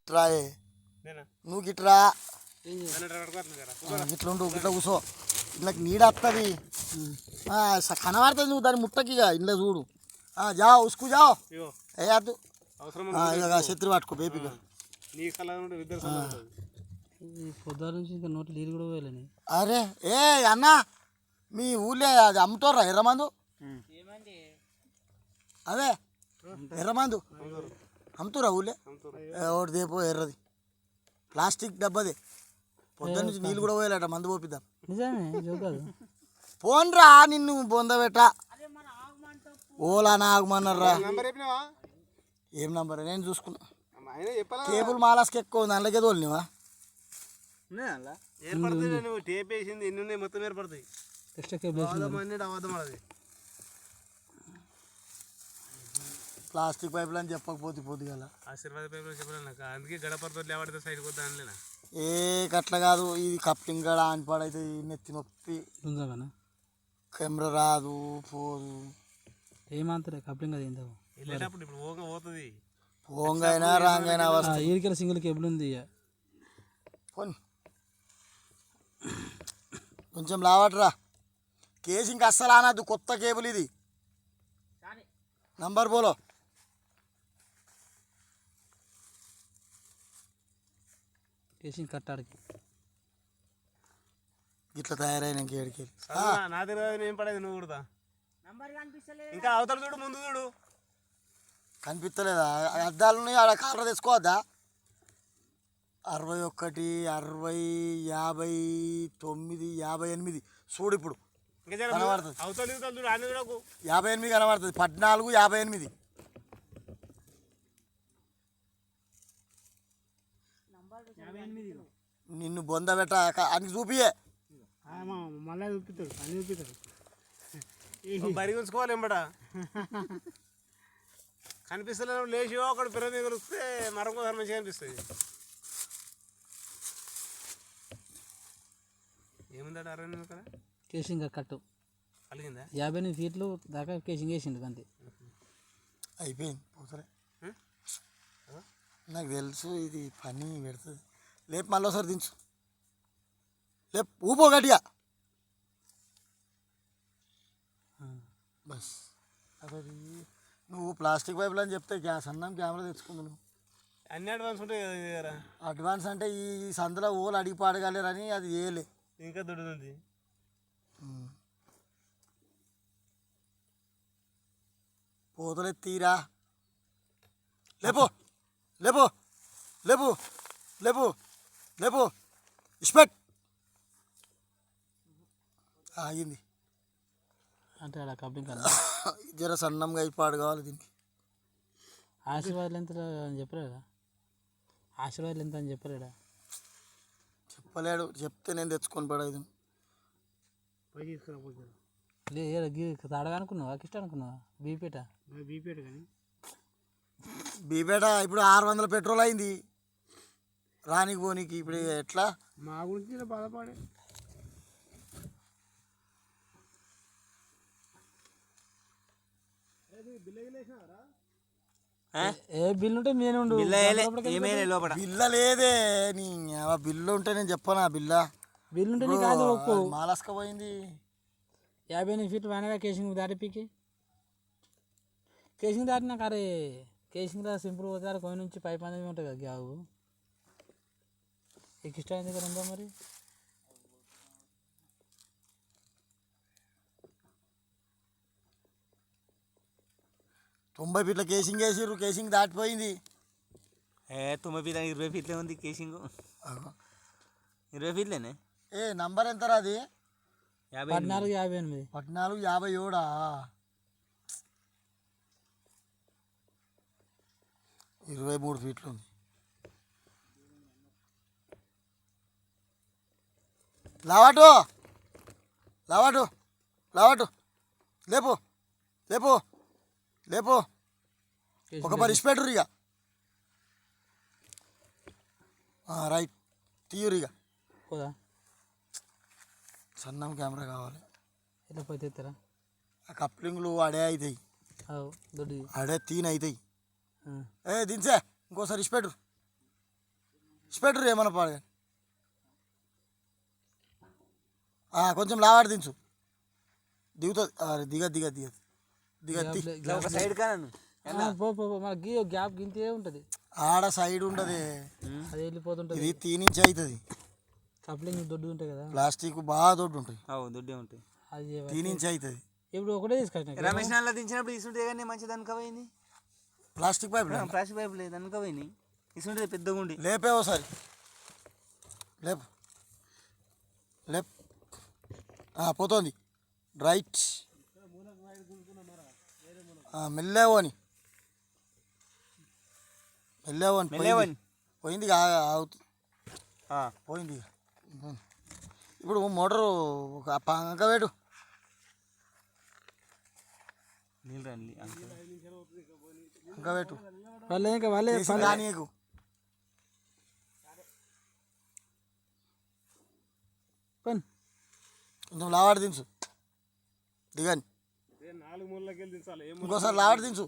ఇట్రాయే నువ్వు గిట్రా ఇట్లా ఉండు ఇట్లా కూసో ఇళ్ళకి నీడ వస్తుంది కనబడుతుంది నువ్వు దాని ముట్టకి ఇక ఇంట్లో చూడు జాओ उसको जाओ ఏ అద్దు శత్రు పట్టుకో బేపిగా పొద్దుల నుంచి ఇంకా నోట్లు నీరు కూడా పోయాలని. అరే ఏ అన్న మీ ఊళ్ళో అది అమ్ముతారా ఎర్రమందు? అదే ఎర్రమందు అమ్ముతారా ఊళ్ళో? ఒకటి దేపో ఎర్రది ప్లాస్టిక్ డబ్బాది పొద్దున్న నుంచి నీళ్ళు కూడా పోయాలట మందు పోపిద్దాం. నిజమే పోన్రా నిన్ను బొందబెట్ట ఓలా నాగమన్నారా. ఏం నంబర్ నేను చూసుకున్నా కేబుల్ మాలాస్కి ఎక్కువ ఉంది అందులోకే తోలినవా? ప్లాస్టిక్ పైపులు అని చెప్పకపోతే పొద్దుగల ఆశీర్వాద పైపులు చెప్పాలి అందుకే గడపడితో లేవడితే సైడ్ కొద్దానిలేనా ఏ కట్ల కాదు ఇది కప్లింగ్ గడ ఆనిపాడైతే నెత్తి నొప్పి కెమెరా రాదు పోదు ఏమంటారు కప్లింగ్ అది వెళ్ళేటప్పుడు ఇప్పుడు ఓంగా పోతుంది పోంగైనా రాంగైనా ఈరికల సింగిల్ కేబుల్ ఉంది పోనీ కొంచెం లావట్రా కేసింగ్ అస్సలు అనద్దు కొత్త కేబుల్ ఇది నంబర్ బోలో కేసింగ్ కట్టాడికి ఇట్లా తయారైన ఇంకేడికి నా దగ్గర ఏం పడేది నువ్వు కూడా ఇంకా అవతల చూడు ముందు చూడు కనిపిస్తలేదా? అద్దాలు ఉన్నాయి ఆడ కాళ్ళ తెచ్చుకోవద్దా? 61 60 59 58 చూడు ఇప్పుడు కనబడుతుంది 58 కనబడుతుంది 14 58 నిన్ను బొంద పెట్ట అని చూపియే మళ్ళీ చూపిస్తాడు అని చూపిస్తాడు బరి ఉంచుకోవాలి ఎంబడ కనిపిస్తలేదు లేచి ఒకడు పిల్లలు కొలిస్తే మరొక మంచిగా అనిపిస్తుంది. ఏముందట 60 అక్కడ కేసింగ్ కట్టు కలిగిందా 58 ఫీట్లు దాకా కేసింగ్ వేసిండు అంతే అయిపోయింది పోతలే. నాకు తెలుసు ఇది పని పెడుతుంది. లేపు మళ్ళీ ఒకసారి దించు లేపు ఊపో గట్టిగా బస్. అదే నువ్వు ప్లాస్టిక్ పైపులు అని చెప్తే గ్యాస్ అన్నం కెమెరా తెచ్చుకుంది నువ్వు అన్ని అడ్వాన్స్ ఉంటాయి కదా. అడ్వాన్స్ అంటే ఈ సందులో ఓలు అడిగి పాడగలరని అది చేయలే ఇంకా దొడుతుంది. పోతలే తీరా లేపు లేపు లేపు లేపు లేపు ఇస్పెట్ ఆగింది అంటే అలా కప్లింగ్ కదా జర సన్నంగా అయిపాడు కావాలి దీనికి. ఆశీర్వాదాలు ఎంత అని చెప్పలేడా? ఆశీర్వాదాలు ఎంత అని చెప్పలేడా? చెప్పలేడు. చెప్తే నేను తెచ్చుకొని పడేది తాడగా అనుకున్నావా కిష్ట అనుకున్నావా? బీపేట కానీ బీపేట ఇప్పుడు 600 పెట్రోల్ అయింది రానికి పోనీకి. ఇప్పుడు ఎట్లా మా గురించి బాధపడే ఏ బిల్లు ఉంటే నేను బిల్ల లేదే నీ బిల్లు ఉంటే నేను చెప్పనా బిల్లా బిల్లు ఉంటే కాదు మాలస్క పోయింది 58 ఫీట్లు పైనగా కేసింగ్ దాటిపీకి కేసింగ్ దాటినాక అరే కేసింగ్ దా సింపుల్ పోతారు కొన్ని నుంచి పైప్ అనేది ఉంటుంది కదా గ్యావు ఎక్స్ట్రా దగ్గర ఉందా మరి? తొంభై ఫీట్ల కేసింగ్ వేసిర్రు. కేసింగ్ దాటిపోయింది. 90 ఫీట్ల 20 ఫీట్లే ఉంది కేసింగ్. 20 ఫీట్లేనే. నంబర్ ఎంతరా అది? 14 58 14 57 23 ఫీట్లు ఉంది. లావాటు లావాటు లావాటు లేపు లేపు లేపు ఒక పరి ఇష్టపెట్టురు ఇక రైట్ తీయురు ఇక పోదా సన్నం కెమెరా కావాలి. ఎట్లా పోతే ఎత్తారా? ఆ కప్లింగ్లు అడే అవుతాయి దొడ్డి అడే తీన్ అవుతాయి. దించే ఇంకోసారి ఇష్టపెట్టురు ఇచ్చిపెట్టరు ఏమన్నా పాడు కొంచెం లావాడి దించు దిగుతుంది దిగ ఒక సైడ్ కాను పో మనకి గ్యాప్ గింతే ఉంటుంది, ఆడ సైడ్ ఉండదు, అది వెళ్ళిపోతుంటుంది. ఇది 3 ఇంచ్ అవుతుంది. కప్లింగ్ దొడ్డు ఉంటాయి కదా, ప్లాస్టిక్ బాగా దొడ్డు ఉంటుంది, దొడ్డే ఉంటాయి. అది 3 ఇంచ్ అవుతుంది. ఇప్పుడు ఒకటే తీసుకొచ్చిన రమేష్ నాన్న దించినప్పుడు ఇసుంటే కానీ మంచిది అనుకోపోయింది. ప్లాస్టిక్ పైప్ ప్లాస్టిక్ పైప్ లేదు అనుకోపోయింది, ఇసుంటే పెద్దగా ఉండి. లేపే ఒకసారి లేపు లేప్ పోతుంది రైట్. మెల్లేవని పోయింది పోయింది. ఇప్పుడు మోటారు ఒక పంకవేటు నీళ్ళు రండి అంకవేటు వాళ్ళే నీకు కొంచెం లావాడి దించు దిగని ఇంకోసారి లావాడి దించు.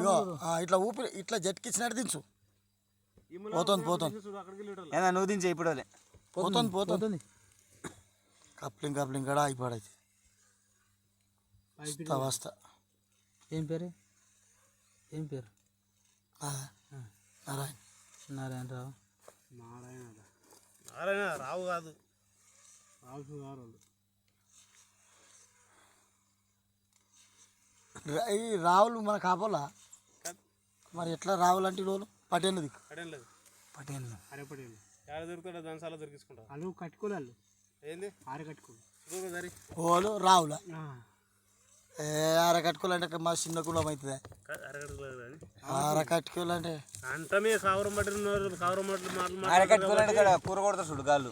ఇగో ఇట్లా ఊపిరి ఇట్లా జట్కిచ్చినట్టు దించు. పోతుంది నువ్వు దించే ఇప్పుడు పోతుంది. కప్లింగ్ కూడా అయిపోడైతే వస్తా. ఏం పేరు నారాయణ రావు కాదు ఈ రావులు మన కాపోలా మరి ఎట్లా రావులంటే రోజు పటేళ్ళు దిక్కు పటేళ్ళు దొరుకుతాడు దానిసార్లు దొరికించుకుంటా వాళ్ళు కట్టుకోవాలి ఏంది ఓలు రావులా అరకట్టుకోవాలంటే మా చిన్న కులం అవుతుంది. అరకట్టుకోవాలంటే అంటే కావరం కూర కొడతారు చూడు గాళ్ళు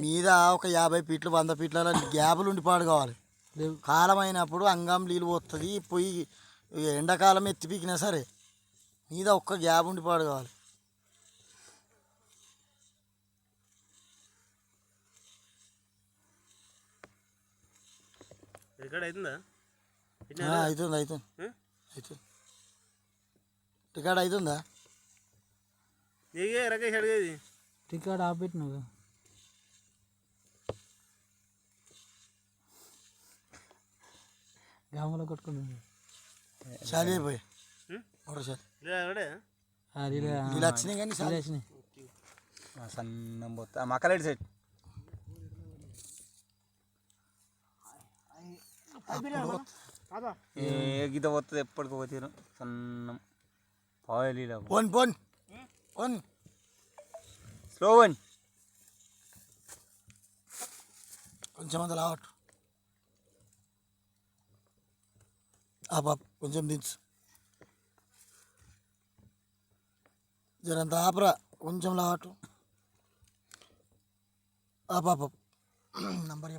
మీద ఒక 50 ఫీట్లు 100 ఫీట్ల గ్యాపులు ఉండి పాడు కావాలి. కాలం అయినప్పుడు అంగం నీళ్ళు పోతుంది, పొయ్యి ఎండాకాలం ఎత్తి పీకినా సరే మీద ఒక్క గ్యాప్ ఉండి పాడు కావాలి. అవుతుంది రికార్డ్ అవుతుందా? రికార్డ్ ఆపెట్టినావు గామలో కొట్టుకున్నాను చాలు అయిపోయి వచ్చినాయి కానీ సన్నం పోతా మక్కలెడ్ సైడ్ గీత పోతుంది ఎప్పటికో పోతారు సన్నం పాయలు పోన్ స్లో వన్ కొంచెం అంత లావట్టు బాబు కొంచెం దించు జరంత ఆపరా కొంచెం లావట్టు పాప నంబర్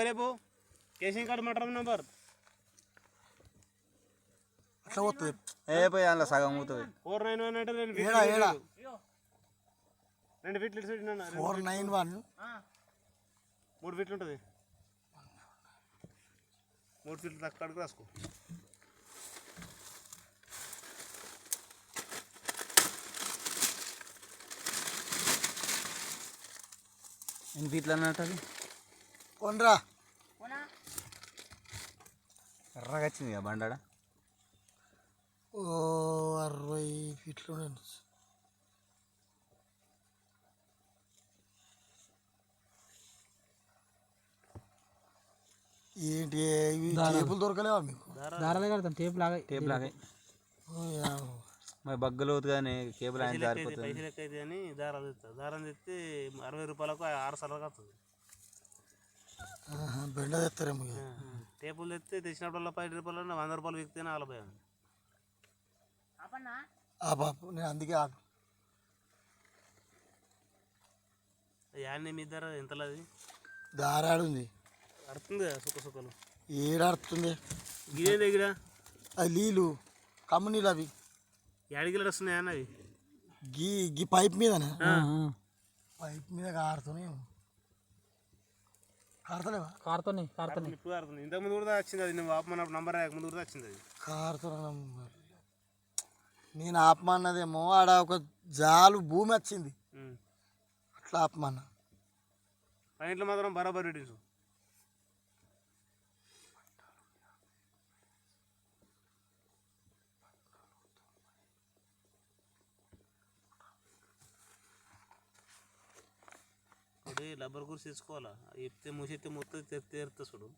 చెప్పు కేసింగ్ కార్డు మటరం నంబర్ అట్లా పోతుంది పోయి అందులో సగం పోతుంది 491 అంటే 2 ఫీట్లు 491 3 ఫీట్లు ఉంటుంది 3 ఫీట్లు తక్కువ అడుగు రాసుకో. ఎన్ని ఫీట్లు అన్నట్టు అది కొనరా ఎర్రగా వచ్చింది కదా బండాడ 60 ఫీట్లు ఏంటి టేపులు దొరకలేవా మీకు? దారాలే కడతాం టేప్ లాగా మరి బగ్గలు కానీ కేబుల్ ఆయన జారిపోతుంది అని దారం తెస్తే 60 రూపాయలకు 6 సార్లు వస్తుంది. బెండ తెస్తారేమో టేపులు తెస్తే తెచ్చినప్పుడు 10 రూపాయలు 100 రూపాయలు విక్తేనే ఆలపోయాను. బాబు నేను అందుకే ఆపు యాన్ని మీ ధర ఎంతలో అది దారాడు ఉంది అడుతుంది కదా సుక్కలు ఏడాడుతుంది గిరే దగ్గర అది నీళ్ళు కమ్ము నీళ్ళు అవి ఏడికి వస్తున్నాయి అన్న అవి గీ పైప్ మీదనే పైప్ మీద కారుతున్నాయి కారుతలేవా? కారుతోని ఇప్పుడు ఆడుతుంది. ఇంతకుముందు కూడా వచ్చింది అది, నువ్వు ఆపమన్న నంబర్ ముందు కూడా వచ్చింది అది. కారుతున్నా నేను ఆపమన్నదేమో ఆడ ఒక జాలు భూమి వచ్చింది అట్లా ఆపమన్నా. పాయింట్లు మాత్రం బరాబర్ పెట్టించు. రబ్బర్ కుర్చీ తీసుకోవాలా, ఎత్తే మూసెత్తే మొత్తం తీరుతా చూడు.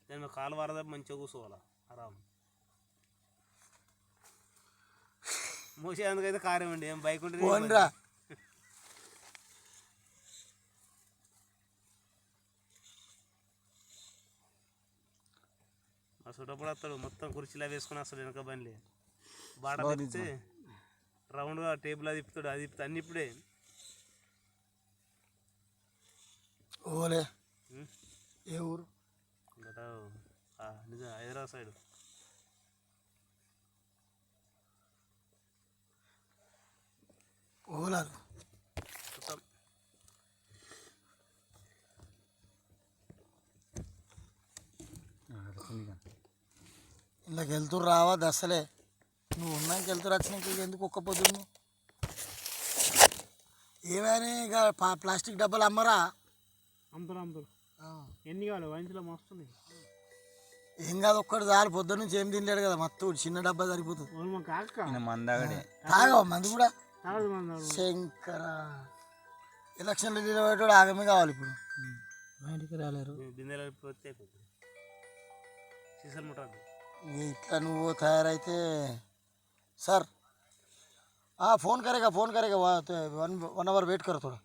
దాని కాలు వారదా మంచిగా కూర్చోవాలా ఆరాం. మూసే అందుకైతే కారం అండి, ఏం బైక్ ఉంటుంది. మా చుట్టప్పుడు వస్తాడు మొత్తం కుర్చీలా వేసుకుని వస్తాడు వెనక బండి. బాట తిప్పితే రౌండ్గా టేబుల్ అది తిప్పుతాడు, అది తిప్పుతా అన్ని ఇప్పుడే. ఓలే ఏ ఊరు? నిజం హైదరాబాద్ సైడ్. ఓలాలు ఇళ్ళకి వెళ్తురు రావా దశలే. నువ్వు ఉన్నాక వెళ్తురు వచ్చినాక ఎందుకు ఒక్క పొద్దున్న ఏమైనా ఇక ప్లాస్టిక్ డబ్బాలు అమ్మరా? అమ్ముతారు. ఎన్ని కావాలి వాయించలో మస్తుంది. ఏం కాదు, ఒక్కటి చాలు. పొద్దున్న నుంచి ఏం తినలేడు కదా, మత్తు చిన్న డబ్బా సరిపోతుంది. తాగవా మంది కూడా? శంకర ఎలక్షన్లు నిలబెట్టాడు ఆగమే కావాలి ఇప్పుడు. మా ఇంటికి రాలేరు. ఇట్లా నువ్వు తయారైతే సార్ फोन करेगा 1 आवर वेट करो थोड़ा.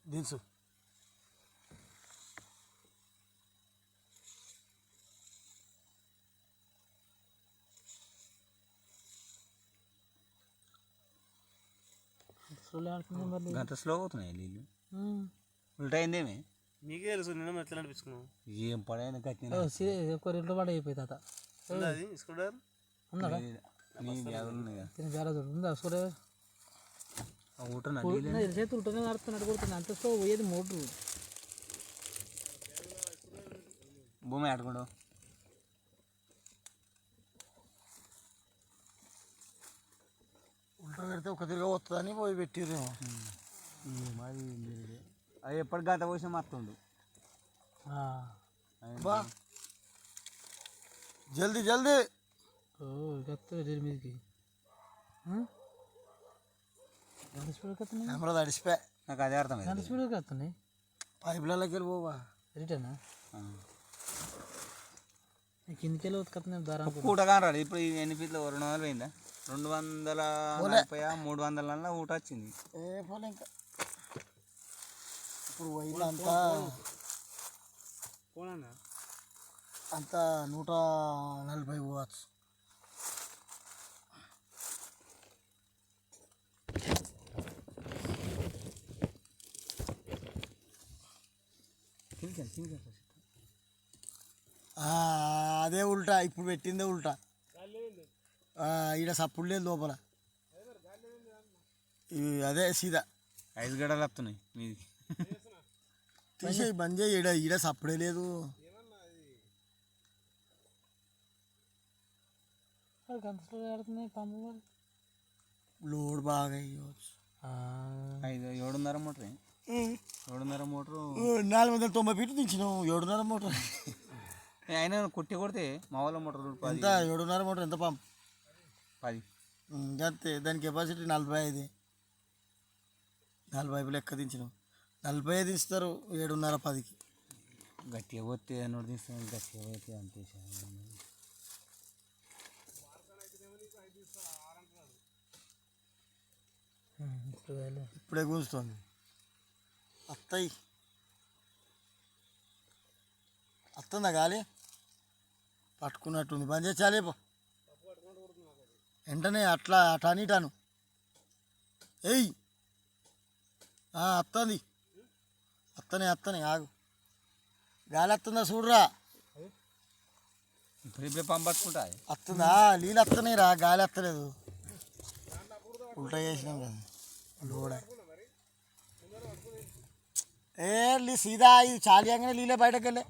दिनसु గంట స్లో అవుతున్నాయి నీళ్ళు. ఉల్టా అయిందేమి నీకే తెలుసు. నిన్న ఎట్లా అనిపించుకున్నావు? ఏం పడైన కట్టిన ఒక రెండు పడ అయిపోయి తాత అది స్కూటర్ ఉన్నాడా? నీ బ్యాగులు ఉన్నాయి కదా, తిన బ్యాగ్ ఉందా స్కూటర్? ఊటనా చేతులు ఉంటేనే నడుస్తున్నాడు కొడుతుంది. అంత స్లో పోయేది మోటరు. భూమి ఆడుకోడు ఉల్టా పెడితే ఒక తిరిగి వస్తుందని పోయి పెట్టిర్రేమో. మాది అది ఎప్పటి గత పోసిన మత్తుండు. బా జల్దీ జల్దీ మీదకి కెమెరా తడిసిపోయా. నాకు అదే అర్థం గంట స్పీడ్ వస్తున్నాయి. పైపులకి వెళ్ళి పోవా రిటర్నా కిందికి వెళ్ళి ఉతుకుతున్నాయి దారా ఊటగా రాడు. ఇప్పుడు ఎన్ని ఫీట్లు 200 పోయిందా? 240 300 ఊట వచ్చింది. ఏ పోలే ఇంకా ఇప్పుడు వైల్ అంతా 140 పోవచ్చు. అదే ఉల్టా ఇప్పుడు పెట్టిందే ఉల్టా. ఈడ సప్పుడు లేదు లోపల. అదే సీదా 5 గడలు వస్తున్నాయి మీది. తీసేయి బంద్ చేయి. ఈడ సప్పుడే లేదు. లోడ్ బాగా ఇవ్వచ్చు. 7.5 మోటరే. 7.5 మోటరు 490 ఫీట్లు దించినావు. 7.5 మోటార్ అయినా కొడితే మా వాళ్ళ మోటార్ ఎంత? 7.5 మోటార్ ఎంత పంప్? 10 అంతే. దాని కెపాసిటీ 45. 40 లెక్క దించినావు. 40 దించుతారు 7.5 10కి. గట్టిగా పోతే నోటి తీస్తాను. గట్టిగా పోతే అంతే. ఇప్పుడే కూర్చుంది. వస్తుందా గాలి? పట్టుకున్నట్టుంది. బంద్ చేయాలి వెంటనే. అట్లా అటాను ఏయ్ వస్తానే ఆగు. గాలి వస్తుందా చూడరా. ఇప్పుడు పంప్ పట్టుకుంటా వస్తుందా? నీళ్ళు వస్తున్నాయి రా, గాలి వస్తలేదు. ఉల్టా చేసినాం కదా. లోడ సీదా ఇది చాలియంగానే నీళ్ళే బయటకు వెళ్ళే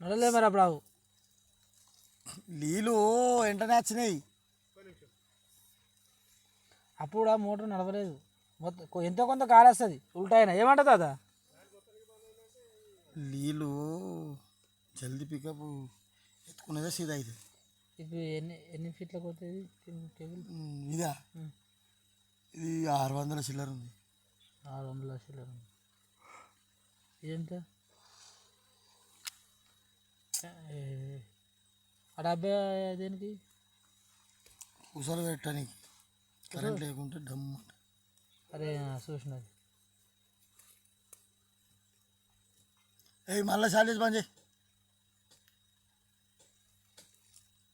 నడలే మరి అప్పుడు ఆవు నీళ్ళు వెంటనే వచ్చినాయి. అప్పుడు ఆ మోటార్ నడవలేదు మొత్తం ఎంతో కొంత గాలి వస్తుంది ఉల్టా అయినా ఏమంటుంది అదా నీళ్ళు జల్దీ పికప్ ఎత్తుకునేదే సీదా ఇది. ఇప్పుడు ఎన్ని ఫీట్లకు పోతుంది కేబుల్? ఇదా ఇది 600 చిల్లర ఉంది. 600 లక్షలు ఇదెంత? ఆ డబ్బా దేనికి? పూసలు పెట్టడానికి కరెంట్ లేకుంటే డమ్. అరే చూసినది మళ్ళీ చాలీస్ బంద్ చేయి.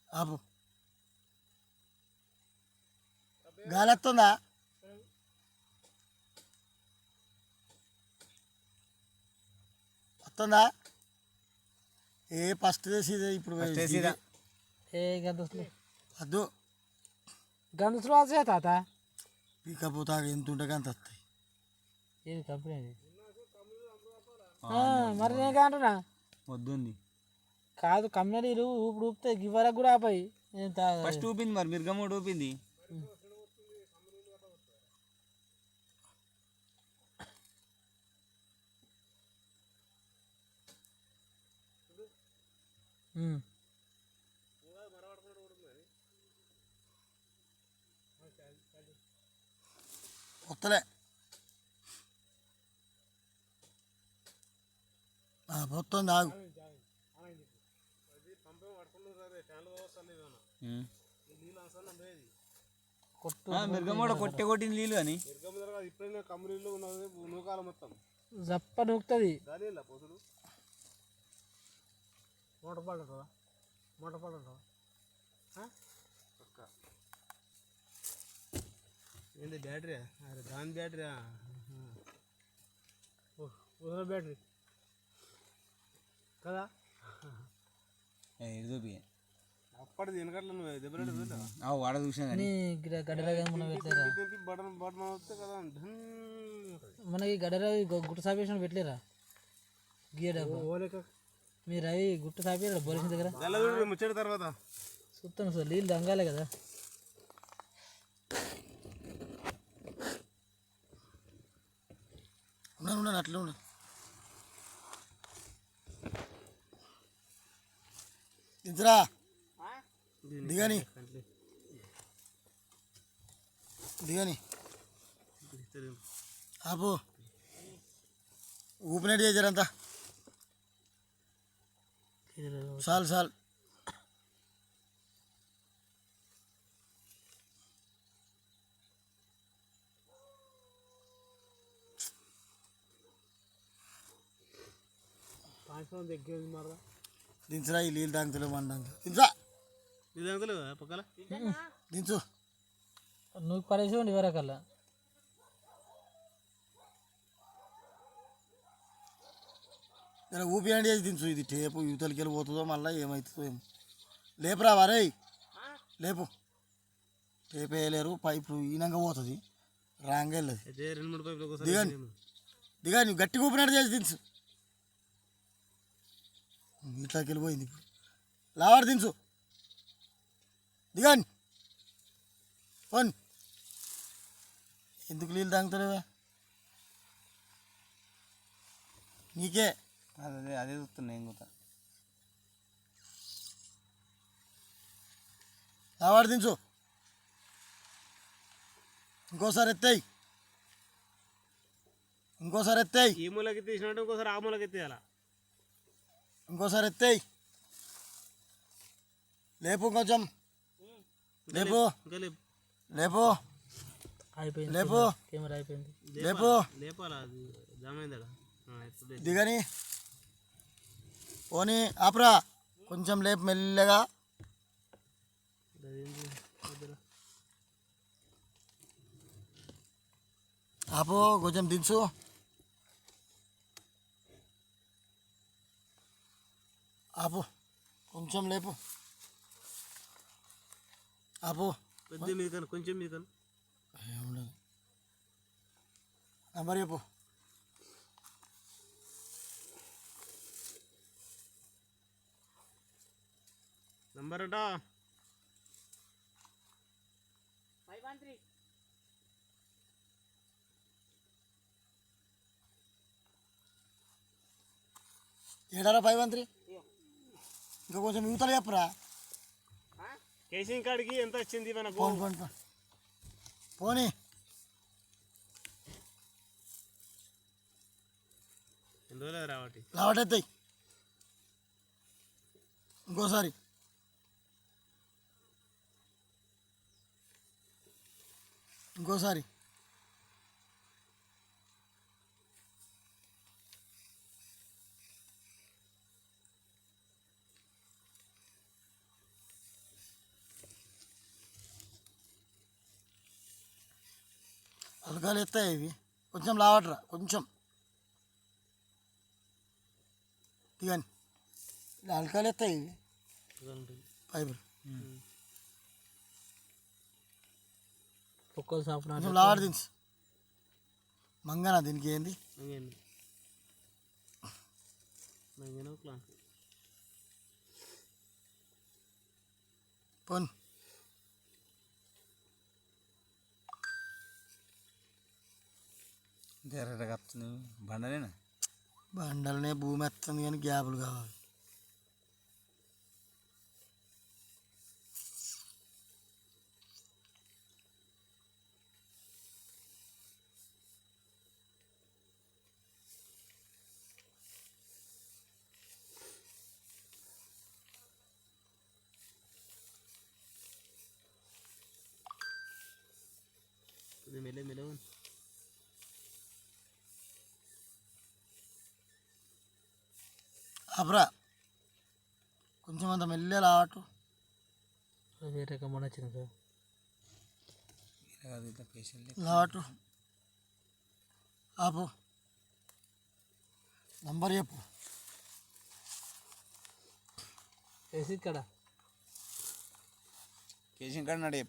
ఆపు. గాలి వస్తుందా? వస్తుందా? ఫస్ట్ చేసేది ఇప్పుడు గంధసులు వద్దు. గంధసులు వస్తాయి తాత. పీకపోతా ఎంత ఉంటే అంత వస్తాయి. ఏది కంపెనీ మరి నేను అంటున్నా వద్దుంది కాదు కంపెనీ ఊపిడు ఊపుతాయి ఇవ్వరకు కూడా ఆపాయి. ఫస్ట్ ఊపింది మరి మిర్గమ్మ ఊపింది. వస్తలే పోతుంది ఆగు. మిర్గమ్మ కొట్టింది నీళ్ళు అని జప్ప నూకుతుంది. మోటార్ పడరా మోటార్ పడరా ఏంటి బ్యాటరీ? అరే దాని బ్యాటరీ బ్యాటరీ కదా అప్పటిది వెనకట్ల నువ్వు వాడ చూసాను మనకి గడరావి గుట్ట సాపేసిన పెట్టలేరా గీయడా మీరు అవి గుట్ట సాపేరా బోలేసిన దగ్గర ముచ్చట తర్వాత చూస్తాను సార్ నీళ్ళు దంగాలే కదా. ఉన్నాను అట్లా ఉన్నాను. ఇంతరా దిగని దిగని ఆపు. ఊపినట్టు చేశారంతా చాలు. దించరా ఈ నీళ్ళు తాగుతలేవు మన దించా పక్కల దించు. నువ్వు పడేసి ఉండి ఎవరకల్లా ఇలా ఊపియండి చేసి దించు. ఇది టేపు యువతలకి వెళ్ళి పోతుందో మళ్ళీ ఏమవుతుందో ఏమో. లేపురా వారే లేపు. టేపు వేయలేరు పైపు ఈనంగా పోతుంది రాంగా వెళ్ళదు. దిగా నువ్వు గట్టిగా ఊపినట్టు చేసి దించు. ఇట్లోకి వెళ్ళిపోయింది ఇప్పుడు లావాడు దించు. దిగాని పోన్ ఎందుకు నీళ్ళు తాగుతాలేవా నీకే అదే చూస్తున్నా ఏం కూడా లావాడు దించు. ఇంకోసారి ఎత్తాయి ఈ మూలకి తీసినట్టు ఇంకోసారి ఆ మూలకి ఎత్తేయాల. ఇంకోసారి ఎత్తాయి లేపు కొంచెం లేపు లేపు అయిపోయింది లేపు కెమెరా అయిపోయింది లేపు లేపాలా జామైందా దిగని పోనీ ఆపురా కొంచెం లేపు మెల్లగా. ఆపు కొంచెం దించు. ఆపు కొంచెం లేపు. ఆపు పెద్ద మీద కొంచెం మీద ఏముండదు. నంబర్ చెప్పు. నంబర్ అట 513. ఏడారా 513. ఇంకా కొంచెం యువతలు చెప్పరా. కేసింగ్ కాడికి ఎంత వచ్చింది మనకు? పోనీ పోనీ పోనీ పోనీ. ఎన్ని రోజులు రావటి రావటెత్తాయి. ఇంకోసారి ఇంకోసారి అలకాలు ఎత్తాయి ఇవి. కొంచెం లావట్రా, కొంచెం దిగని. ఇలా అలకాలు ఎత్తాయి ఇవి ఫైబర్. పొక్కలు సాపు కొంచెం లావట్ దించు. మంగనా దీనికి ఏంది? పోనీ వస్తుంది బండలేనా? బండలనే భూమి ఎత్తుంది కానీ గ్యాపులు కావాలి. మెల్ల మెల్ల అబ్రా కొంచెం అంత మెల్లే లావటు. వేరే కమ్మని వచ్చింది సార్. లావటు ఆపు. నంబర్ చెప్పు. వేసి ఇక్కడ కేసింగ్ కాడ నడే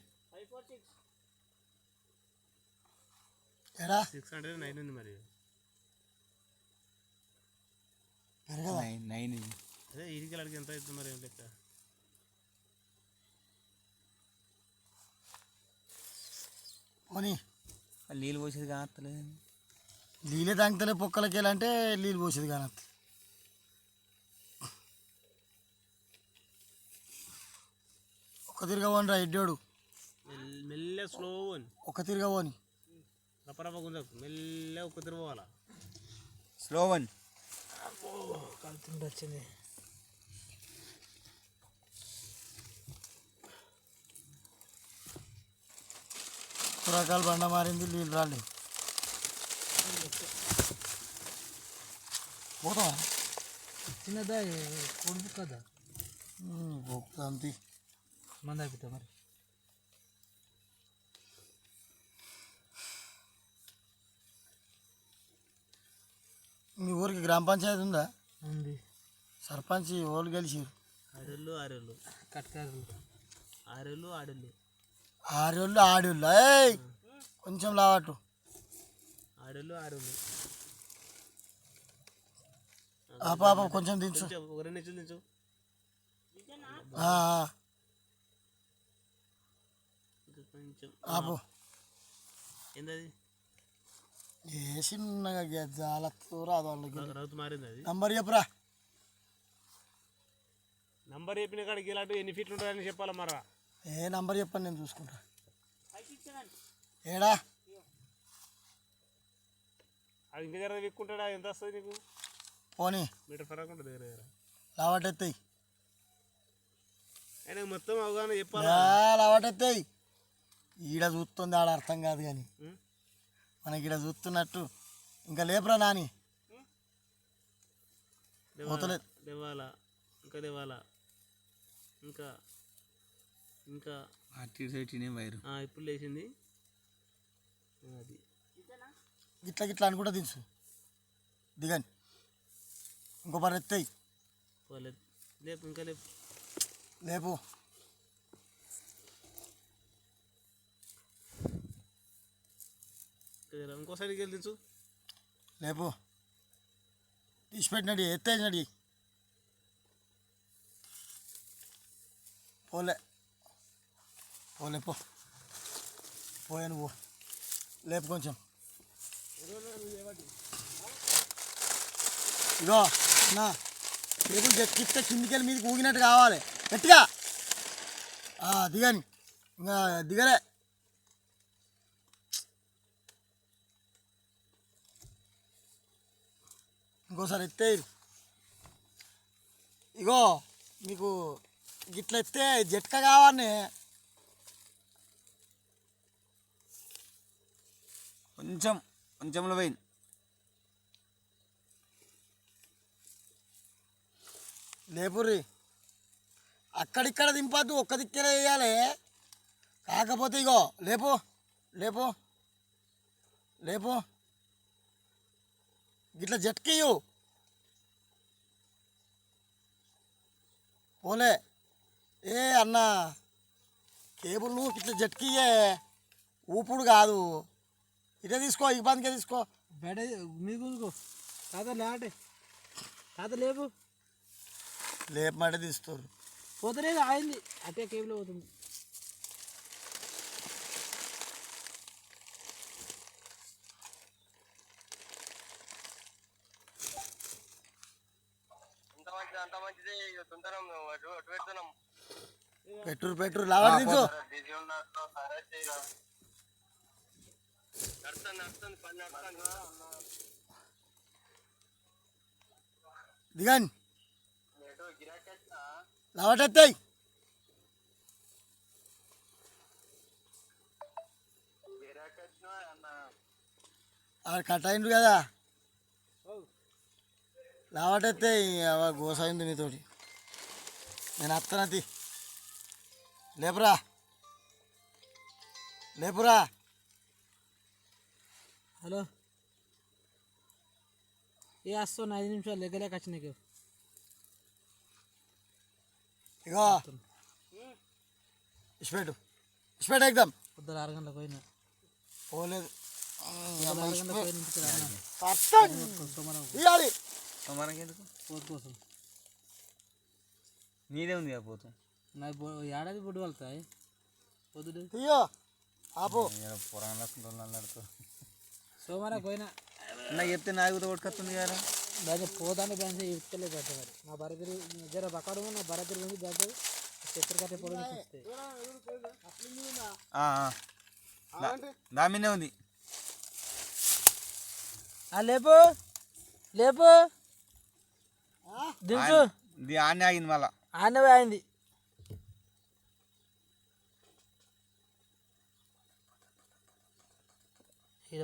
ఎరా 609 ఉంది మరి. పెరగదా? 9 అదే ఇరికలకి ఎంత అవుతుంది మరి? ఏం లెక్క? పోనీ నీళ్ళు పోసేది కానత్తలేదు. నీళ్ళే తాగుతలే పొక్కలకి వెళ్ళంటే నీళ్ళు పోసేది కానీ ఒక్క తిరిగా పోని రా ఎడ్డోడు. మెల్ల స్లో ఒక్క తిరిగా పోని. రపరప గుంజకు మెల్ల ఒక్క తిరిగి పోవాలా. స్లో వన్ కలుతుంటే వచ్చింది. రకాల బండ మారింది, నీళ్ళు రాలేదు. పోతావా? చిన్నదా కొడుకు కదా అంతే మంది అయిపోతా మరి. మీ ఊరికి గ్రామ పంచాయతీ ఉందా? ఉంది. సర్పంచ్ ఓళ్ళు గెలిచారు. ఆరేళ్ళు కట్కారు ఆరేళ్ళు ఆడోళ్ళు ఆడోళ్ళు. ఏయ్ కొంచెం లావటు. ఆరేళ్ళు ఆ పాప కొంచెం దించు. ఒక 2 నిమిషాలు దించు. కొంచెం ఆపు. ఏంటది? ఏ చిన్నగా గెజ్జాలతో రాదు వాళ్ళకి. రౌతు మారింది అది. నంబర్ చెప్పురా. నంబర్ చెప్పిన కాడికి ఇలాంటి ఎన్ని ఫీట్లు ఉంటాయని చెప్పాలా మరా? ఏ నంబర్ చెప్పండి, నేను చూసుకుంటా. ఏడా అది ఇంకా జర విక్కుంటాడా? ఎంత వస్తుంది నీకు? పోనీ మీటర్ ఫరక్ ఉంటుంది దగ్గర. లావటెత్తాయి. ఆయన మొత్తం అవగాహన చెప్పాలా? లావటెత్తాయి. ఈడ చూస్తుంది, ఆడ అర్థం కాదు కానీ మనకి ఈడ చూస్తున్నట్టు. ఇంకా లేపురా నాని. లేవాలా ఇంకా లేవాలా ఇంకా ఇంకా వైరు ఇప్పుడు లేచింది. అది గిట్లా గిట్లా అని కూడా తెలుసు. దిగండి. ఇంకో పని ఎత్తాయి. లేపు ఇంకా లేపు లేపు. ఇంకో సైడ్కి వెళ్ళి దించు. లేపు తీసి పెట్టినడి ఎత్తేసినడి పోలే పోలే పోయా నువ్వు లేపు కొంచెం. ఇగో అన్నా టేబుల్ చెక్కిస్తే కిందికి వెళ్ళి మీదకి ఊగినట్టు కావాలి గట్టిగా. దిగని ఇంకా దిగలే. ఇంకోసారి ఎత్తే. ఇగో మీకు గిట్ల ఎత్తే జట్కా కావాలి. కొంచెంలో పోయింది. లేపుర్రి అక్కడిక్కడ దింపద్దు, ఒక్క దిక్కెలా వేయాలి. కాకపోతే ఇగో లేపు లేపు లేపు గిట్ల జట్కియు పోలే. అన్న కేబుల్ నువ్వు ఇట్లా జట్కియే, ఊపుడు కాదు. ఇటే తీసుకో, ఇబ్బందికే తీసుకో. బెడ మీకు తాత లేటే తాత లేపు లేపమంటే తీస్తారు. పోతలేదు, ఆయింది అటే కేబుల్ పోతుంది. పెట్టురు లావాడి దించు. దిగండి లావటెత్తాయి. కట్ అయిండు కదా, లావటెత్తే గోసైంది నీతోటి. నేను అత్తనతి లేపురా లేపురా. హలో వస్తాను, 5 నిమిషాలు లెక్కలేక వచ్చి నీకు. ఇగో ఇష్టపెట్టు ఎగ్దాం. పొద్దున 6 గంటలకు పోయినా పోలేదు. 6 గంటలకు పోయిన ఇవ్వాలి పోతు కోసం. నీదే ఉంది కదా పోతు. నాకు ఏడాది పొడ్డు వెళ్తాయి పొద్దుడు. అయ్యో ఆపు పురాణాడుతూ సోమవారం పోయినా నాకు చెప్తే నాకు కూడా కొట్టుకొస్తుంది కదా. దాన్ని పోతానే బ్యాన్స్ ఇక్కలే పెద్ద మరి నా బరగిరి జర బకాడు నా బరగిరి ఉంది బ్యాన్స్ చక్కెర కట్టే పొడి వస్తాయి. దామినే ఉంది. లేపు లేపు దించు. ఆనే ఆగింది, మళ్ళా ఆనవే అయింది.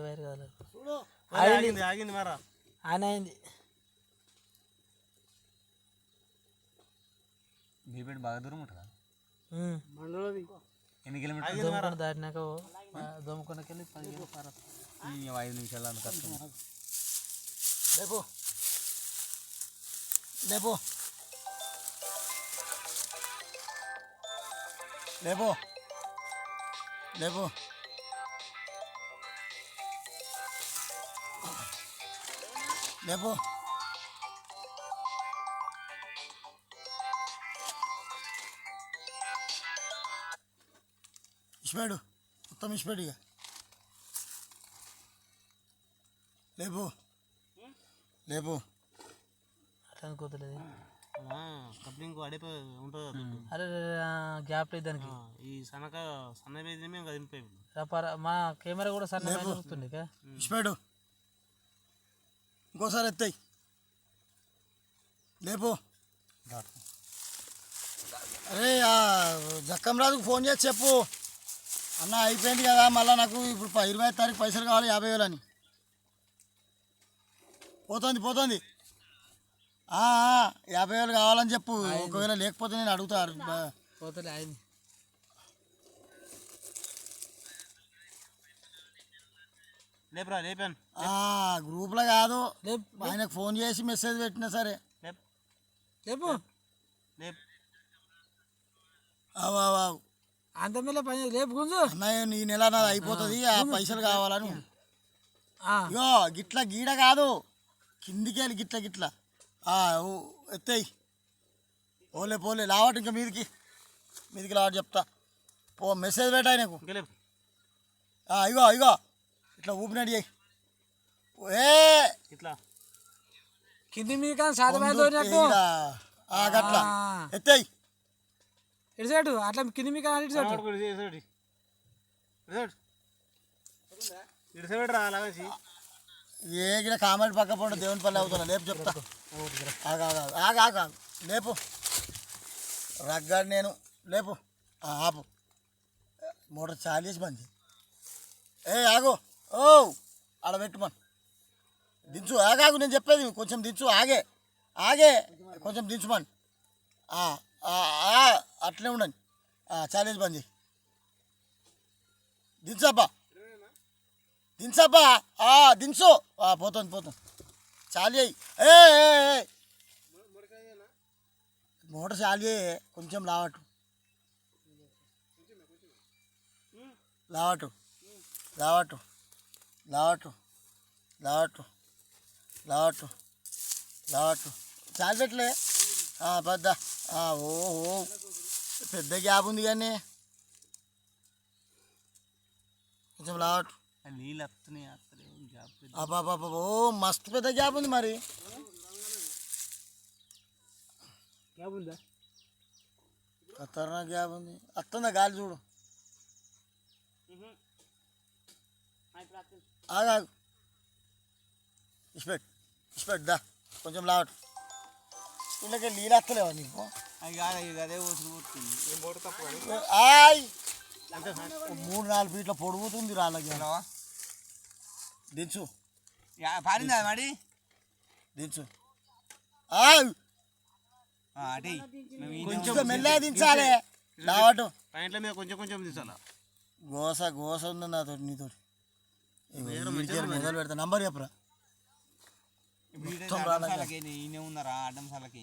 వైర్ కాదు ఆగింది మరా ఆన్ అయింది. బీపేట బాగా దూరం ఉంటుందా? ఎన్ని దోమకొండ కిలోమీటర్లు దాటినాక దోమకొండకి వెళ్ళి 5 నిమిషాలు అంత కష్టం. లేపు లేపు లేపు లేపు లేపు ఇష్టపడు మొత్తం ఇష్టపడు. ఇక లేపు లేపు అట్లా అనుకోతలేదు. కప్లింగ్ అడిపో ఉంటుంది. అరే గ్యాప్ లేదు దానికి. ఈ సన్నగా మేము కదిలిపోయి మా కెమెరా కూడా సన్నగా చూస్తుంది. ఇష్టపడు ఇంకోసారి ఎత్తాయి. లేపు అరే జక్కం రాజుకు ఫోన్ చేసి చెప్పు, అన్న అయిపోయింది కదా, మళ్ళీ నాకు ఇప్పుడు 25వ తారీఖు పైసలు కావాలి 50,000 అని. పోతుంది 50,000 కావాలని చెప్పు. ఒకవేళ లేకపోతే నేను అడుగుతారు. పోతలే అయింది. లేపురా లేపాను. గ్రూప్లో కాదు, ఆయనకు ఫోన్ చేసి మెసేజ్ పెట్టినా సరే. లేపు అంత మీద పని లేపు గుంజు. అన్నయ్య ఈ నెల నాది అయిపోతుంది, ఆ పైసలు కావాలని. ఇగో గిట్ల గీడ కాదు, కిందికి వెళ్ళి గిట్ల గిట్ల ఎత్తేయి. పోలే పోలే లావట్, ఇంకా మీదికి లావట్ చెప్తా. మెసేజ్ పెట్టాయి నీకు. ఇగో ఇగో ఇట్లా ఊపినట్టు చేయి. ఇట్లా కింది మీద కానీ గట్ల ఎత్తేయి. ఇటు సైడ్ అట్లా కింది మీద ఇటు సైడ్ ఏ గిడ కామెంట్ పక్క పోండి, దేవుని పల్లె అవుతున్నా. లేపు చెప్తా. ఆగా లేపు రగ్గాడు నేను. లేపు ఆపు. మోటార్ చాలు చేసి బంద్. ఆగు. ఆడబెట్టుమని దించు. ఆగాగు, నేను చెప్పేది కొంచెం దించు. ఆగే కొంచెం దించుమని. అట్లే ఉండండి. ఛాలెంజ్ బంద్ చేయి. దించబ్బా దించు. పోతుంది చాలు చేయి. మోటార్ చాలు చేయి. కొంచెం లావటు లావటు లావటు లావటు లావటు లావటు లావటు చాలు పెట్టలే. పెద్ద ఓహో పెద్ద గ్యాప్ ఉంది కానీ కొంచెం లావటు. నీళ్ళు వస్తున్నాయి. ఓ మస్తు పెద్ద గ్యాప్ ఉంది. మరి ఖతర్నాక్ గ్యాప్ ఉంది. వస్తుందా గాలి చూడు. ఆగాగు. ఇష్టపెట్టు దా. కొంచెం లావటు. వీళ్ళకి నీళ్ళు వస్తలేవా నీకు? అదే 3-4 ఫీట్ల పొడుగుతుంది రాళ్ళకి. దించు మరి దించు. కొంచెం మెల్లగా దించాలి. లావటు పాయింట్ల మీద కొంచెం తీసాలా. గోస ఉంది నాతో నీతో. మొదలు పెడతా. నంబర్ చెప్పరా. ఉన్నారా అడ్డంసాలకి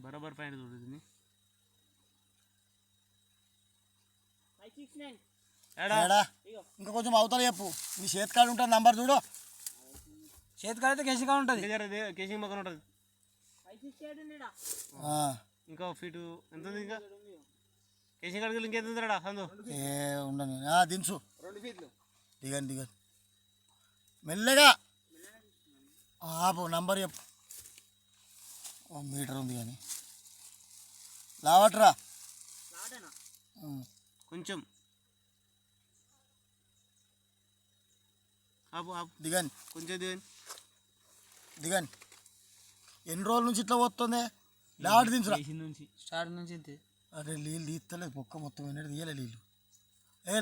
బరాబర్ పాయింట్ చూడుతుంది. ఇంకా కొంచెం అవతల చెప్పు. నీ చేతి కాడ ఉంటుంది నంబర్ చూడు. చేతి కాడ అయితే కేసీ కాడ ఉంటుంది. కేసింగ్ పక్కన ఉంటుంది. ఇంకా ఫీటు ఎంత ఉంది? ఇంకా కేసింగ్ కాడికి ఇంకెంత ఉందా సందు? ఉండను. దించు. దిగండి మెల్లగా. ఆపు. నంబర్ చెప్పు. మీటర్ ఉంది కానీ లావట్రా. కొంచెం దిగండి. కొంచెం దిగండి. ఎన్ని రోజుల నుంచి ఇట్లా పోతుంది? లావట్ దించురా. స్టార్ట్ నుంచి అరే నీళ్ళు తీస్తలేదు. పొక్క మొత్తం ఎన్నట్టు తీయలే నీళ్ళు.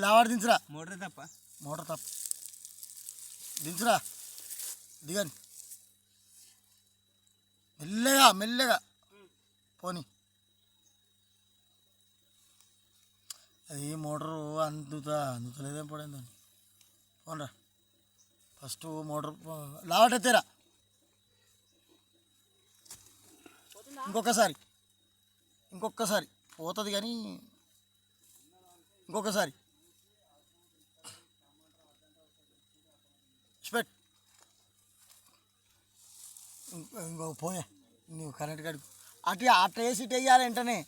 లావట్ దించురా. మోటార్ తప్ప దించురా. దిగండి. మెల్లగా పోనీ. అది మోటరు అందుతలేదేం పడిందని. పోనరా. ఫస్ట్ మోటార్ లావట్ ఎత్తేరా. ఇంకొకసారి పోతుంది కానీ ఇంకొకసారి స్పెట్. ఇంకో పోయే నువ్వు కరెంట్ కాడికి అట్లా వేసి ఇటు వేయాలి వెంటనే.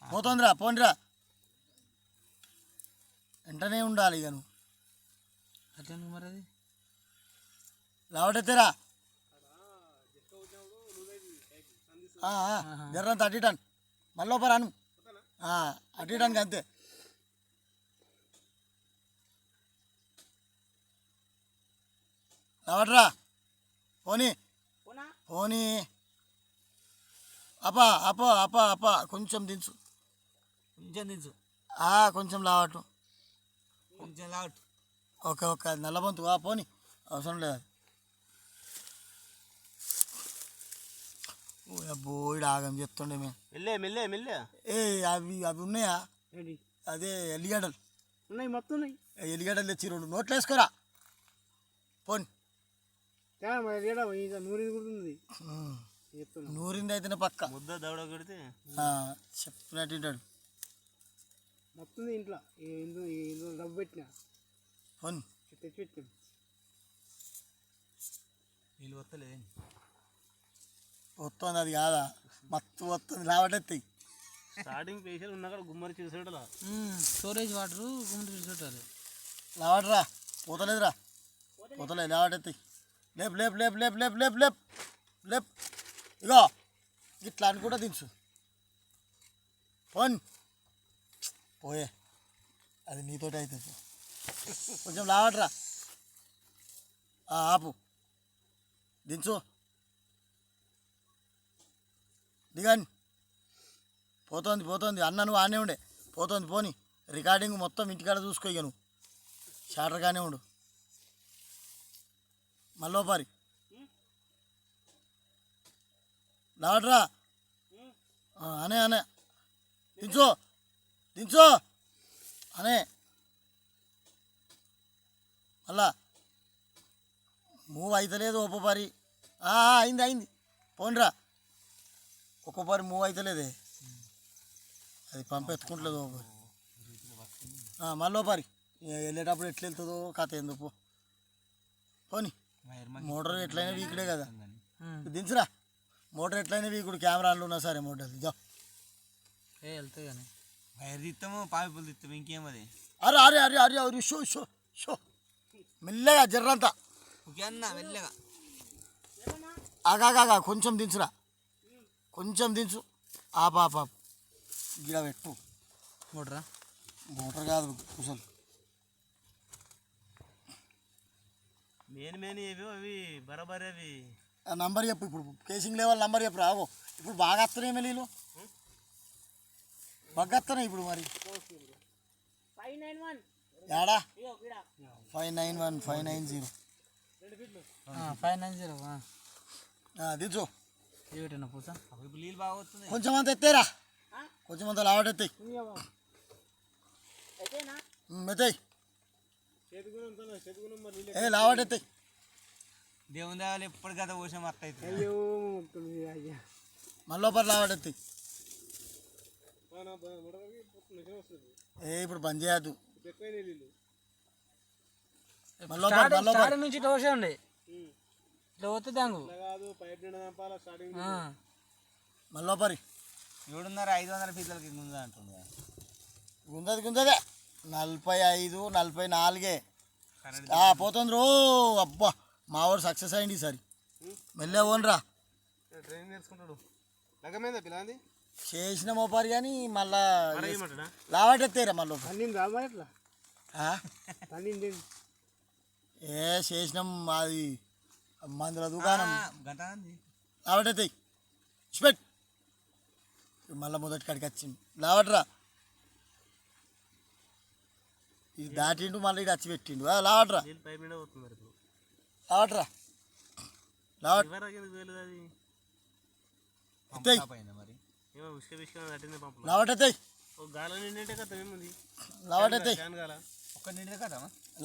పోతుందిరా. పోనిరా. వెంటనే ఉండాలి. ఇక నువ్వు అట్లా మరి అది లావటెత్తేరా. జర్రంత అటు మళ్ళీ లోపల అను. అటు ఇటానికి అంతే. లావట్రా. పోనీ అప్ప కొంచెం దించు. కొంచెం లావటు. ఓకే అది నల్లబంతు. పోనీ అవసరం లేదు. అబ్బో ఇడు ఆగం చెప్తుండే మేము. మెల్లే అవి ఉన్నాయా? అదే ఎల్లిగడ్డలు ఉన్నాయి. మొత్తం ఉన్నాయి. ఎల్లిగడ్డలు తెచ్చి 2 నోట్లు వేసుకోరా. పోనీ నూరింది అయితేనే పక్క ముద్ద దవడ కొడితే చెప్పినట్టు వింటాడు. మొత్తం ఇంట్లో ఇందులో డబ్బు పెట్టినా పోనీ తెచ్చి పెట్టినా నీళ్ళు వస్తలే వస్తుంది, అది కాదా మత్తు వస్తుంది లావటెత్తాయి. స్టార్టింగ్ పేషెంట్ ఉన్నా కూడా గుమ్మరి చూసేటలా స్టోరేజ్ వాటర్ గుమ్మడి చూసుకుంటారు. లావటరా పోతలేదురా, పోతలేదు లావటెత్తాయి. లేపు లేపు లేపు లేపు లేపు లేపు లేపు లేపు. ఇగో ఇట్లా అని కూడా దించు. పోన్ పోయే, అది నీతోటి అవుతుంది. కొంచెం లావట్రా, ఆపు, దించు, దిగండి. పోతుంది పోతుంది, అన్న నువ్వు ఆనే ఉండే, పోతుంది పోని. రికార్డింగ్ మొత్తం ఇంటికాడ చూసుకో, ఇక నువ్వు షార్టర్గానే ఉండు. మల్లోపారి లావట్రా, అనే అనే దించు దించు అనే. మళ్ళా మూవ్ అవుతలేదు ఒక్కొక్కరి. అయింది అయింది, పోన్రా. ఒక్కొక్కరి మూవ్ అవుతలేదే, అది పంపెత్తుకుంటలేదు ఒక్కొక్కరి. మళ్ళీ వెళ్ళేటప్పుడు ఎట్లా వెళ్తుందో కథ ఎందుకు. పోనీ మోటార్ ఎట్లయినా వీకుడే కదా, దించురా. మోటార్ ఎట్లయినా వీకుడు, కెమెరాలు ఉన్నా సరే మోటార్ ఇదో వెళ్తాయి కానీ వైర్ తీస్తాము, పాయిపులు తీస్తాము, ఇంకేమది. అరే అరే అరే అరే అరే షో షో షో మెల్లగా జర్రంతా. ఓకే అన్న మెల్లగా ఆగాగా కొంచెం దించురా, కొంచెం దించు. ఆపాప గిడ పెట్టు. మోటరా మోటార్ కాదు కుసలు. మెయిన్ ఏవి అవి బరాబర్ అవి. నంబర్ చెప్పు, ఇప్పుడు కేసింగ్ లెవెల్ నంబర్ చెప్పు రావో. ఇప్పుడు బాగా వస్తున్నాయి మెలీలు, బాగా వస్తున్నాయి ఇప్పుడు. మరి ఏడా 591 590 590 దించు. ఏమిటన్నా పూసా నీళ్ళు బాగా వస్తుంది. కొంచెం అంత ఎత్తేరా, కొంచెం అంత లావటెత్తాయి, మెత్తాయి, ఏ లావటెత్తాయి. దేవుని దేవాలి ఎప్పుడు గత పోసాం అత్త అయితే మళ్ళీ లావటెత్తాయి. ఇప్పుడు బంద్ చేయద్దు. స్టార్టింగ్ నుంచి ఇట్లా పోసేయండి, ఇట్లా పోతే దాంగు మళ్ళీ 750 ఫీట్లకి ముందు అంటుంది. గుంజది గుంజదే 45 44 పోతుంది రో. అబ్బా మా వాడు సక్సెస్ అయింది ఈసారి. మెల్లే ఓన్రా, ట్రైన్ నేర్చుకుంటాడు. లగమేదా పిల్లంది చేసిన మోపారు కానీ మళ్ళా లావటెత్తాయిరా మళ్ళీ. ఏ చేసినాం అది మందుల దుకాణం లావటెత్తాయి. స్పెట్ మళ్ళీ మొదటి కాడికి వచ్చింది లావట్రా. ఇది దాటిండు మళ్ళీ ఇది వచ్చి పెట్టిండు. లావట్రా లావట్రా లావట్ ఎత్తాయి లావటెత్తాయి లావటెత్తాయి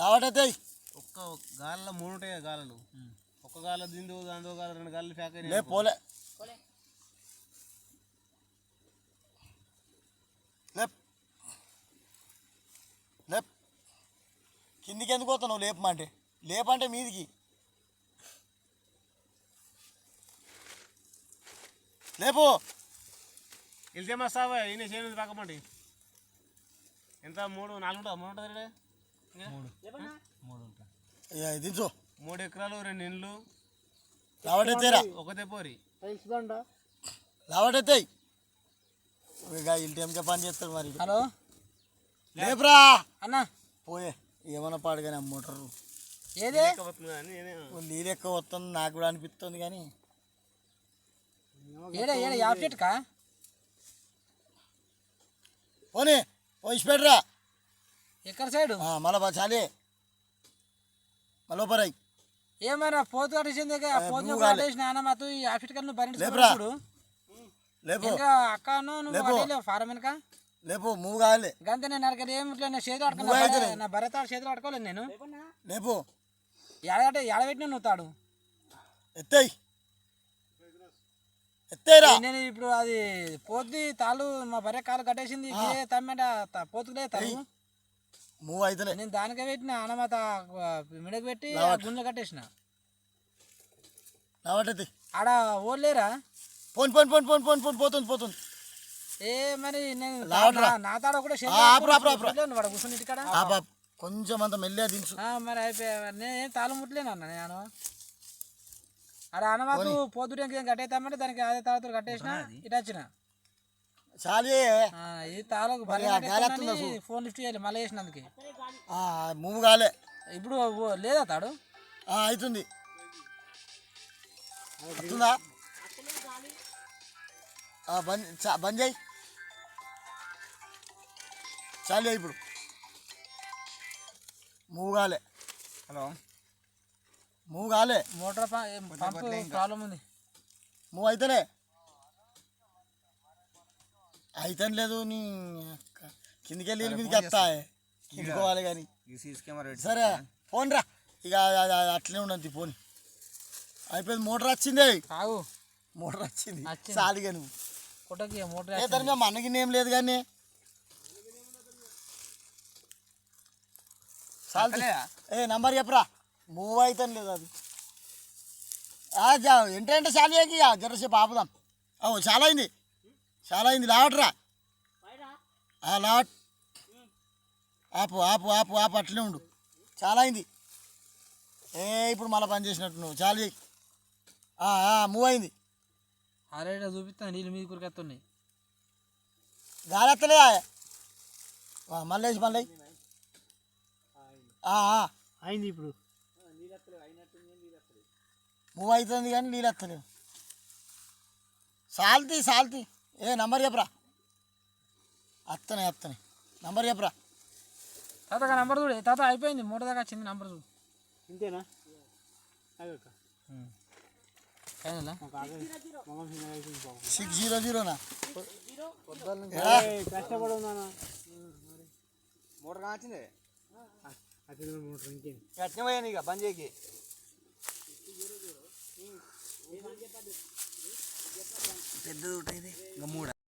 లావటెత్తాయి. ఒక్క గాలలో 3 ఉంటాయి గాలలు. ఒక్క గాల దిండు దాంతో గాల 2 గాలు ప్యాక్ లే అయినాయి. పోలే లేప్ లేప్. కిందికి ఎందుకు పోతావు లేపమంటే? లేపంటే మీదికి లేపు. వెళ్తే మస్తావా ఈయన చేయను రాకమండి. ఎంత 3 4 ఉంటుంది 3 ఉంటుంది. 3 ఉంటుంది. దించు. 3 ఎకరాలు 2 ఇండ్లు లావటెత్తేరా, ఒకటే పోరి లావటెత్తాయి. ఇక ఇంటి ఎంకే పని చేస్తాడు మరి. హలో లేపురా అన్న, పోయే ఏమన్నా పాడుగానే మోటారు ఏదే నీళ్ళు ఎక్కువ వస్తుంది నాకు కూడా అనిపిస్తుంది కానీ ఏడే ఏడే యాప్ చెట్టుకా పోనీ పోయిపెట్టరా. ఎక్కడ సైడు మళ్ళా చాలే మళ్ళీ పరాయి. ఏమన్నా పోతు కట్టేసింది పోతు కట్టేసిన అన్న మాతో ఈ యాప్ చెట్టు బరి లేపురా లేపు అక్క నువ్వు ఫారం వెనక లేపు మూవ్ కావాలి. గంతే నేను అడగదు ఏమి ఇట్లా నా చేతులు ఆడుకున్నా, నా భరత చేతులు ఆడుకోలేదు నేను. లేపు ఎడబెట్టిన నువ్వు తాడు ఎత్తాయి ఎత్తేరా నేను ఇప్పుడు అది పోతుంది తాళ్ళు మా భార్య కాలు కట్టేసింది తమ్మంట పోతులే తాళ్ళు మూవ్ అయితలే. నేను దానికే పెట్టిన అనమాత మిడకు పెట్టి గుంజ కట్టేసిన రావటది ఆడ ఓలేరా పోన్ పోన్ పోన్ పోన్ పోన్ పోన్ పోతుంది పోతుంది. ఏ మరి నేను లావట్రా. నా తాడ కూడా వాడు కూర్చుని ఇక్కడ కొంచెం అంత మెల్లిగా దించు. మరి అయిపోయా నేనేం తాళం ముట్టలేను అన్న నేను ఆడ అనమాతు పోతుడే కట్టేస్తామంటే దానికి అదే తాళతో కట్టేసిన ఇటు వచ్చిన చాలే ఇది తాళకు ఫోన్ లిఫ్ట్ చేయాలి మళ్ళీ వేసినందుకే మూవ్ కాలే. ఇప్పుడు లేదా తాడు అవుతుంది వస్తుందా బంద్ చేయి చాలే ఇప్పుడు మూవ్ కాలే. హలో మూవ్ కాలే మోటార్ పంపు ప్రాబ్లం ఉంది మూవ్ అయితేనే అయితే లేదు నీ కిందికి వెళ్ళి మీదకి వస్తా కిందుకోవాలి కానీ సరే ఫోన్ రా ఇక అట్లనే ఉండదు ఫోన్ అయిపోయింది. మోటార్ వచ్చింది కావు మోటార్ వచ్చింది చాలుగా నువ్వు కొట్టకి మోటార్ మేము మనకి ఏం లేదు కానీ నంబర్ చెప్పరా మూవ్ అవుతాను లేదు అది ఏంటంటే చాలేకి జరసేపు ఆపుదాం. చాలా అయింది లావట్రా లావట్ ఆపు ఆపు ఆపు ఆపు అట్లనే ఉండు చాలా అయింది. ఇప్పుడు మళ్ళీ పని చేసినట్టు నువ్వు చాలా మూవ్ అయింది. ఆరేడా చూపిస్తాను నీళ్ళు మీద కురికెత్తున్నాయి గాలి ఎత్తలేదా మళ్ళీ మళ్ళీ అయింది ఇప్పుడు మూవ్ అవుతుంది కానీ నీళ్ళు ఎత్తలేవు. సాల్తీ నంబర్ చెప్పరా అత్తనే నంబర్ చెప్పరా తాత నంబర్ చూడు తాత అయిపోయింది మోటార్ దాకా వచ్చింది నంబర్ చూడు ఇంతేనా ఫైనల్ 600 కష్టపడున్నా మోటార్ కాచింది మోటార్ ఇంకేం అట్నే ఇక బంద్ చేయకి పెద్దది ఉంటుంది ఇంకా 3